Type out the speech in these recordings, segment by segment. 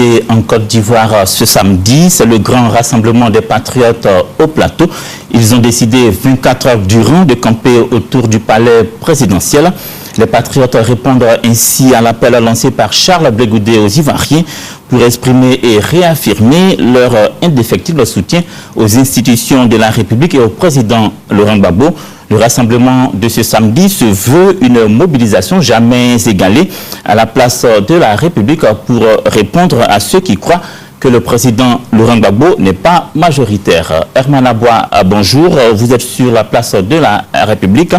Et en Côte d'Ivoire ce samedi, c'est le grand rassemblement des patriotes au plateau. Ils ont décidé 24 heures durant de camper autour du palais présidentiel. Les patriotes répondent ainsi à l'appel lancé par Charles Blé Goudé aux Ivoiriens pour exprimer et réaffirmer leur indéfectible soutien aux institutions de la République et au président Laurent Gbagbo. Le rassemblement de ce samedi se veut une mobilisation jamais égalée à la place de la République pour répondre à ceux qui croient que le président Laurent Gbagbo n'est pas majoritaire. Herman Aboua, bonjour. Vous êtes sur la place de la République.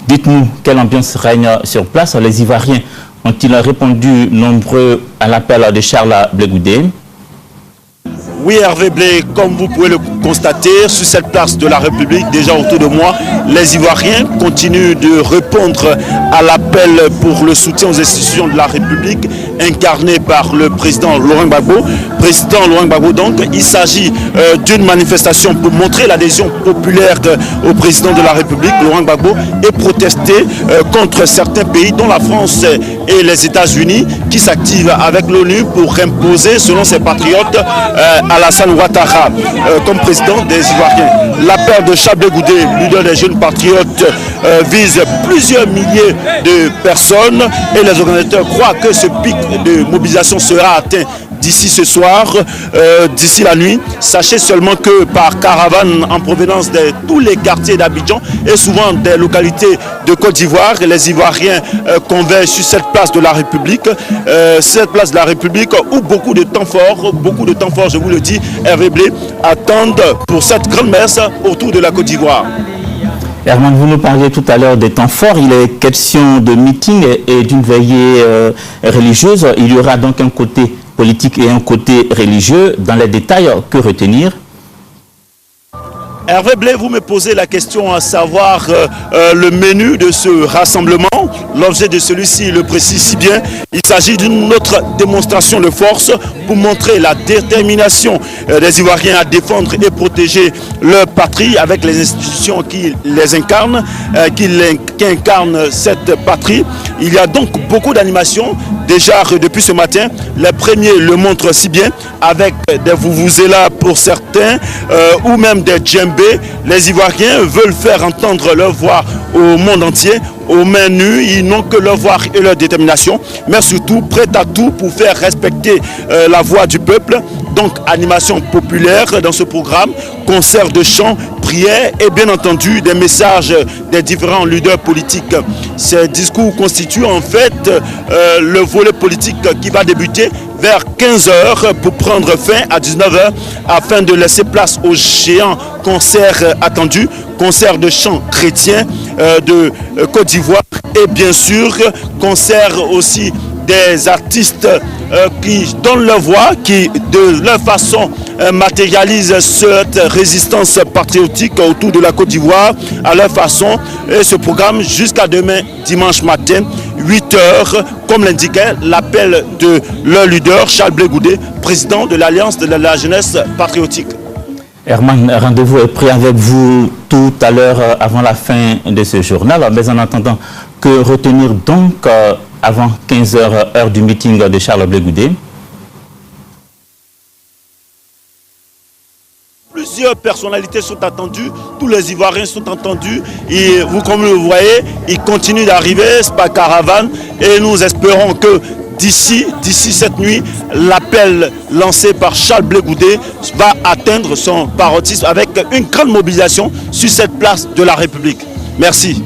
Dites-nous quelle ambiance règne sur place. Les Ivoiriens ont-ils répondu nombreux à l'appel de Charles Blé Goudé? Oui, Hervé Blé, comme vous pouvez le constater, sur cette place de la République, déjà autour de moi, les Ivoiriens continuent de répondre à l'appel pour le soutien aux institutions de la République, incarné par le président Laurent Gbagbo. Président Laurent Gbagbo, donc, il s'agit d'une manifestation pour montrer l'adhésion populaire au président de la République, Laurent Gbagbo, et protester contre certains pays, dont la France et les États-Unis, qui s'activent avec l'ONU pour imposer, selon ses patriotes, Alassane Ouattara comme président des Ivoiriens. L'appel de Charles Blé Goudé, leader des jeunes patriotes, vise plusieurs milliers de personnes et les organisateurs croient que ce pic de mobilisation sera atteint d'ici ce soir, d'ici la nuit. Sachez seulement que par caravane en provenance de tous les quartiers d'Abidjan et souvent des localités de Côte d'Ivoire, les Ivoiriens convergent sur cette place de la République. Cette place de la République où beaucoup de temps forts, je vous le dis, Hervé Blé, attendent pour cette grande messe autour de la Côte d'Ivoire. Herman, vous nous parliez tout à l'heure des temps forts. Il est question de meeting et d'une veillée religieuse. Il y aura donc un côté politique et un côté religieux. Dans les détails, que retenir? Hervé Blé, vous me posez la question à savoir le menu de ce rassemblement. L'objet de celui-ci le précise si bien. Il s'agit d'une autre démonstration de force pour montrer la détermination des Ivoiriens à défendre et protéger leur patrie avec les institutions qui les incarnent, qui incarnent cette patrie. Il y a donc beaucoup d'animations. Déjà depuis ce matin, les premiers le montrent si bien avec des vuvuzelas pour certains ou même des djembés. Les Ivoiriens veulent faire entendre leur voix au monde entier. Aux mains nues, ils n'ont que leur voix et leur détermination, mais surtout prêts à tout pour faire respecter la voix du peuple. Donc animation populaire dans ce programme, concert de chants, prières et bien entendu des messages des différents leaders politiques. Ces discours constituent en fait le volet politique qui va débuter vers 15h pour prendre fin à 19h afin de laisser place aux géants concerts attendus, concerts de chants chrétiens de Côte d'Ivoire et bien sûr concerts aussi des artistes qui donnent leur voix, qui de leur façon matérialisent cette résistance patriotique autour de la Côte d'Ivoire à leur façon. Et ce programme jusqu'à demain, dimanche matin, 8h, comme l'indiquait l'appel de leur leader, Charles Blé Goudé, président de l'Alliance de la jeunesse patriotique. Herman, rendez-vous est pris avec vous tout à l'heure avant la fin de ce journal. Mais en attendant, que retenir donc avant 15h, heure du meeting de Charles Blé Goudé? Plusieurs personnalités sont attendues, tous les Ivoiriens sont attendus et vous, comme vous le voyez, ils continuent d'arriver par caravane et nous espérons que d'ici cette nuit, l'appel lancé par Charles Blé Goudé va atteindre son paroxysme avec une grande mobilisation sur cette place de la République. Merci.